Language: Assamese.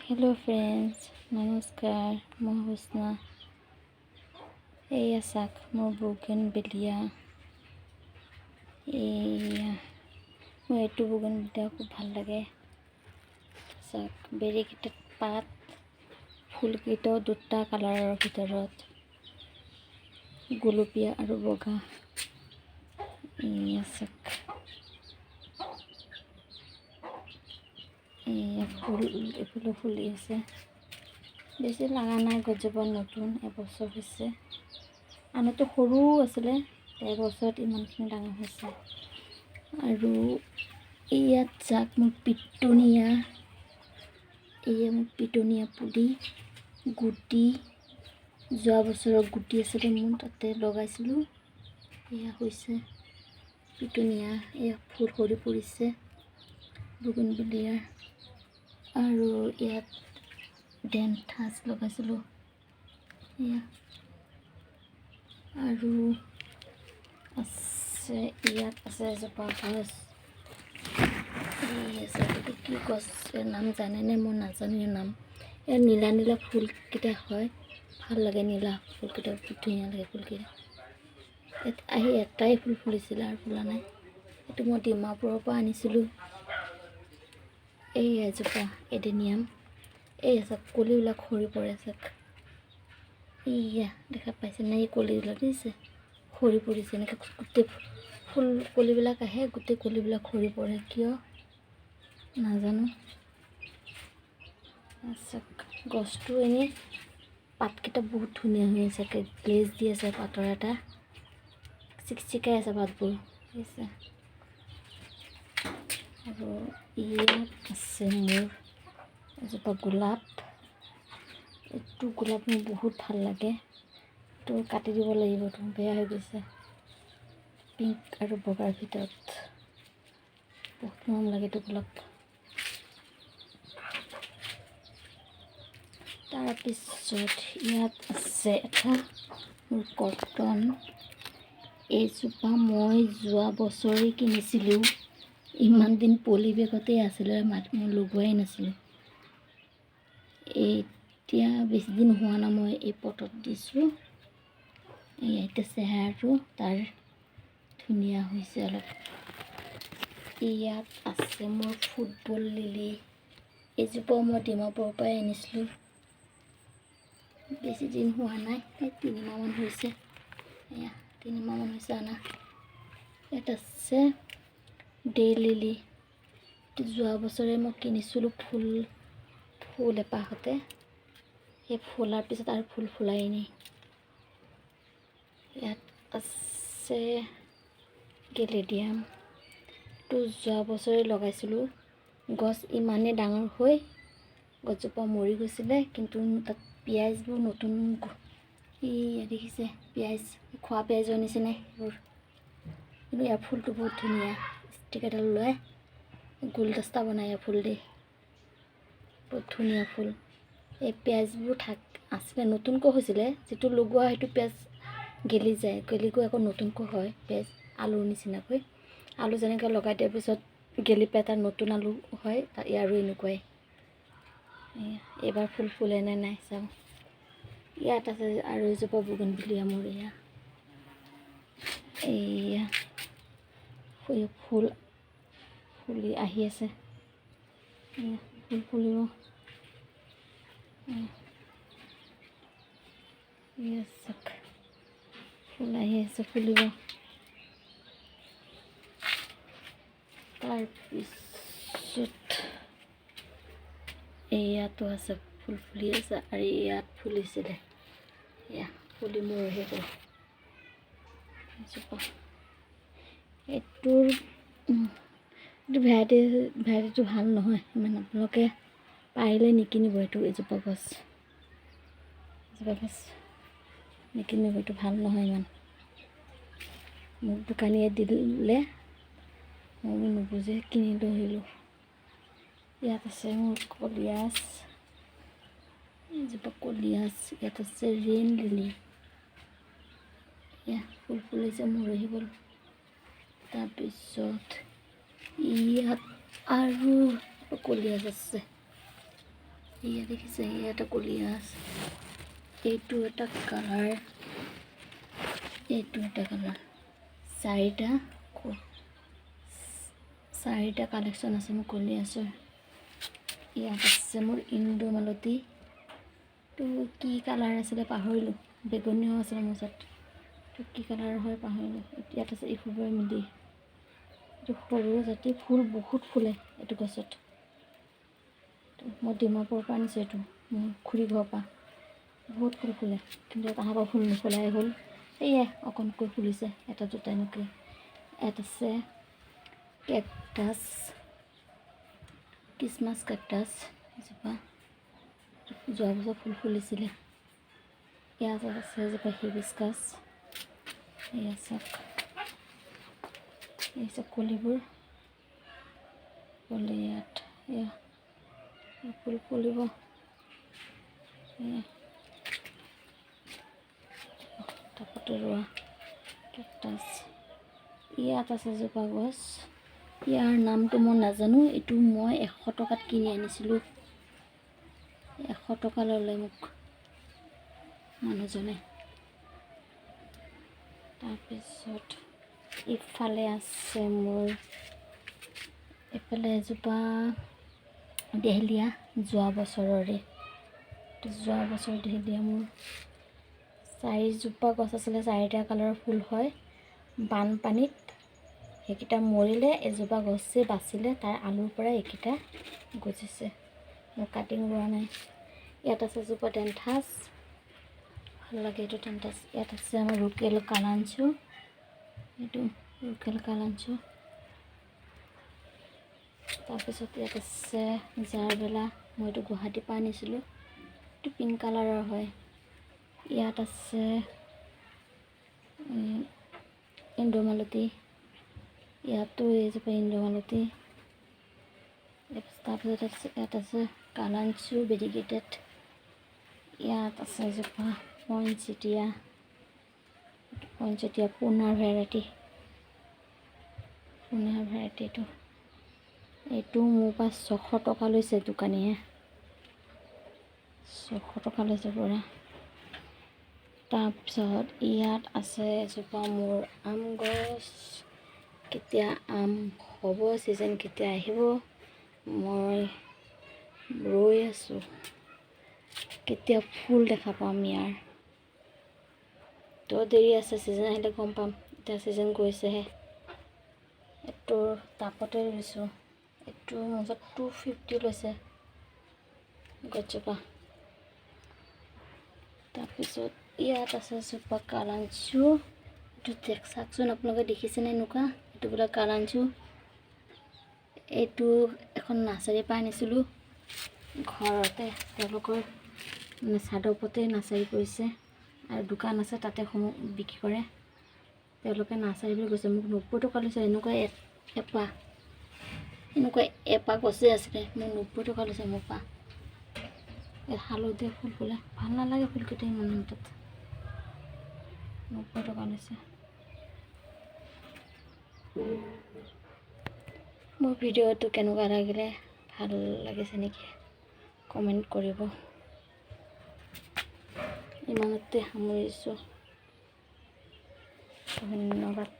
हेलो फ्रेंड्स, नमस्कार। मैं हुस्ना। एया चाक मोर बोगेनवेलिया। एया मोर एटू बोगेनवेलिया खूब ভাল লাগে। চাক বেৰিকেইটাত পাত, ফুলকেইটাও দুটা কালাৰৰ ভিতৰত গুলপীয়া আৰু বগা। এয়া চাক ফুলো ফুলি আছে। বেছি লগা নাই, গছজোপা নতুন, এবছৰ হৈছে। আনতো সৰু আছিলে, এবছৰত ইমানখিনি ডাঙৰ হৈছে। আৰু ইয়াত চাক মোৰ পিটুনিয়া, এয়া মোৰ পিটুনিয়া পুলি গুটি, যোৱা বছৰৰ গুটি আছিলে মোৰ, তাতে লগাইছিলোঁ। এয়া হৈছে পিটুনিয়া, এয়া ফুল সৰি পৰিছে বুগেনভেলিয়াৰ। আৰু ইয়াত ডেণ্ঠাছ লগাইছিলোঁ। এয়া আৰু আছে, ইয়াত আছে এজোপা গছ। এইটো কি গছ নাম জানেনে? মই নাজানো ইয়াৰ নাম। ইয়াৰ নীলা নীলা ফুলকেইটা হয়, ভাল লাগে। নীলা ফুলকেইটা বহুত ধুনীয়া লাগে। ফুলকেইটা আহি এটাই ফুল ফুলিছিলে আৰু ফুলা নাই। এইটো মই ডিমাপুৰৰ পৰা আনিছিলোঁ। এই এজোপা এডেনিয়াম। এই চাওক কলিবিলাক সৰি পৰে চাওক। ইয়া দেখা পাইছেনে? এই কলিবিলাক দিছে সৰি পৰিছে। এনেকৈ গোটেই ফুল কলিবিলাক আহে, গোটেই কলিবিলাক সৰি পৰে, কিয় নাজানো। চাওক গছটো এনেই পাতকেইটা বহুত ধুনীয়া হৈ আছে, গ্লেজ দি আছে পাতৰ এটা, চিকচিকাই আছে পাতবোৰ আছে। আৰু ইয়াত আছে মোৰ এজোপা গোলাপ। এইটো গোলাপ মোৰ বহুত ভাল লাগে। এইটো কাটি দিব লাগিব, এইটো বেয়া হৈ গৈছে। পিংক আৰু বগাৰ ভিতৰত বহুত মৰম লাগে এইটো গোলাপ। তাৰপিছত ইয়াত আছে এটা মোৰ কটন। এইজোপা মই যোৱা বছৰেই কিনিছিলোঁ। ইমান দিন পলি বেগতেই আছিলে, মই লগোৱাই নাছিলোঁ। এতিয়া বেছি দিন হোৱা নাই, মই এই পটত দিছোঁ। এতিয়া চেহেৰাটো তাৰ ধুনীয়া হৈছে অলপ। ইয়াত আছে মোৰ ফুটবল লিলি। এইজোপাও মই ডিমাপুৰৰ পৰাই আনিছিলোঁ। বেছি দিন হোৱা নাই, এই 3 মাহমান হৈছে। এয়া 3 মাহমান হৈছে আনা। ইয়াত আছে ডে লিলি। যোৱা বছৰে মই কিনিছিলোঁ ফুল এপাহতে। সেই ফুলাৰ পিছত আৰু ফুল ফুলাই নাই। ইয়াত আছে গেলেডিয়াম। তো যোৱা বছৰে লগাইছিলোঁ। গছ ইমানেই ডাঙৰ হৈ গছজোপা মৰি গৈছিলে, কিন্তু তাত পিঁয়াজবোৰ নতুন দেখিছে, পিঁয়াজ খোৱা পিঁয়াজৰ নিচিনাই এইবোৰ। কিন্তু ইয়াৰ ফুলটো বহুত ধুনীয়া। ষ্টিক এডাল লৈ গুলদস্তা বনাই ইয়াৰ ফুল দি, বহুত ধুনীয়া ফুল। এই পিঁয়াজবোৰ আছিলে, নতুনকৈ হৈছিলে। যিটো লগোৱা সেইটো পিঁয়াজ গেলি যায়, গেলি গৈ আকৌ নতুনকৈ হয় পিঁয়াজ, আলুৰ নিচিনাকৈ। আলু যেনেকৈ লগাই দিয়াৰ পিছত গেলি পেলাই তাত নতুন আলু হয়, ইয়াৰো এনেকুৱাই। এইবাৰ ফুল ফুলে নে নাই চাওঁ। ইয়াত আছে আৰু এজোপা বুগেনভেলিয়া মোৰ। এয়া ফুল ফুলি আহি আছে, ফুল ফুলিব। চাওক ফুল আহি আছে, ফুলিব। তাৰপিছত ইয়াতো আছে, ফুল ফুলি আছে। আৰু ইয়াত ফুলিছিলে, এয়া ফুলি মোৰ হৈ গ'ল এজোপা। এইটো ভেৰাইটিটো ভাল নহয় ইমান। আপোনালোকে পাৰিলে নিকিনিব এইটো। এজোপা গছ নিকিনিব, এইটো ভাল নহয় ইমান। মোক দোকানীয়ে দিলে, মই নুবুজি কিনি লৈ আহিলোঁ। ইয়াত আছে মোৰ কলিয়াছ, এজোপা কলিয়াছ। ইয়াত আছে ৰেইন লিলি। এয়া ফুল ফুলিছে, মৰহি গ'ল। তাৰপিছত ইয়াত আৰু কলিয়াছ আছে। এয়া দেখিছে, এয়া এটা কলীয়া আছে, এইটো এটা কালাৰ, এইটো এটা কালাৰ, চাৰিটা কালেকশ্যন আছে মোৰ কলীয়াছৰ। ইয়াত আছে মোৰ ইন্দুমালতী, তো কি কালাৰ আছিলে পাহৰিলোঁ, বেগুনীয়াও আছিলে মোৰ ওচৰত, তো কি কালাৰ হয় পাহৰিলোঁ। ইয়াত আছে ইফুবৰ মিলি, এইটো সৰু জাতি, ফুল বহুত ফুলে এইটো গছত। মই ডিমাপুৰৰ পৰা আনিছোঁ, এইটো মোৰ খুৰী ঘৰৰ পৰা, বহুত ফুল ফুলে, কিন্তু তাহাঁতৰ পৰা ফুল নুফুলাই হ'ল। এয়াই অকণকৈ ফুলিছে, এটা দুটা এনেকৈ। ইয়াত আছে কেকটাছ, ক্ৰিছমাছ কেকটাছ এজোপা, যোৱা বছৰ ফুল ফুলিছিলে। ইয়াত আছে এজোপা হিবিস্কাছ, এয়া চাওক, এই চাওক কলিবোৰ, কলি ইয়াত এয়া ফুল ফুলিব। টাবতে ৰোৱা কেকটাছ। ইয়াত আছে এজোপা গছ, ইয়াৰ নামটো মই নাজানো, এইটো মই 100 টকাত কিনি আনিছিলোঁ, 100 টকা ল'লে মোক মানুহজনে। তাৰপিছত ইফালে আছে মোৰ, এইফালে এজোপা ডেহেলীয়া, যোৱা বছৰৰে, যোৱা বছৰ ডেহেলীয়া মোৰ 4জোপা গছ আছিলে, 4টা কালাৰৰ ফুল হয়। বানপানীত সেইকেইটা মৰিলে, এজোপা গছে বাচিলে, তাৰ আলুৰ পৰা এইকেইটা গজিছে, মই কাটিং কৰা নাই। ইয়াত আছে এজোপা ডেণ্ঠাছ, ভাল লাগে এইটো ডেণ্ঠাছ। ইয়াত আছে আমাৰ লোকেল কালাঞ্চু, এইটো লোকেল কালাঞ্চু। তাৰপিছত ইয়াত আছে জাৰবেলা, মই এইটো গুৱাহাটীৰ পৰা আনিছিলোঁ, এইটো পিংক কালাৰৰ হয়। ইয়াত আছে ইন্দুমালতী, ইয়াতো এইজোপা ইন্দুমালতী। তাৰপিছত ইয়াত আছে কালাঞ্চু ভেৰিগেটেড, ইয়াত আছে এজোপা পইনচেটিয়া, পুনাৰ ভেৰাইটি, এইটো মোৰ পৰা 600 টকা লৈছে দোকানীয়ে, 600 টকা লৈছে পৰা। তাৰপিছত ইয়াত আছে এজোপা মোৰ আম গছ, কেতিয়া আম হ'ব, ছিজন কেতিয়া আহিব মই ৰৈ আছোঁ, কেতিয়া ফুল দেখা পাম ইয়াৰ, তো দেৰি আছে, ছিজন আহিলে গম পাম, এতিয়া ছিজন গৈছেহে। এইটো টাবতে ৰুইছোঁ, এইটো মোৰ ওচৰত 250 লৈছে গছজোপা। তাৰপিছত ইয়াত আছে এজোপা কালাঞ্চু, এইটো চাওকচোন আপোনালোকে দেখিছেনে, এনেকুৱা, এইটো বোলে কালাঞ্চু। এইটো এখন নাৰ্চাৰীৰ পৰা আনিছিলোঁ, ঘৰতে তেওঁলোকৰ চাদৰ ওপৰতে নাৰ্চাৰী কৰিছে, আৰু দোকান আছে তাতে বিক্ৰী কৰে, তেওঁলোকে নাৰ্চাৰী বুলি কৈছে। মোক 90 টকা লৈছে, এনেকুৱা এপা গছে আছিলে, মোক 90 টকা লৈছে মোৰ পৰা। হালধীয়া ফুল ফুলে, ভাল নালাগে ফুলকেইটা ইমান তাত, 90 টকা লৈছে। মোৰ ভিডিঅ'টো কেনেকুৱা লাগিলে, ভাল লাগিছে নেকি কমেণ্ট কৰিব। ইমানতে সামৰিছোঁ, ধন্যবাদ।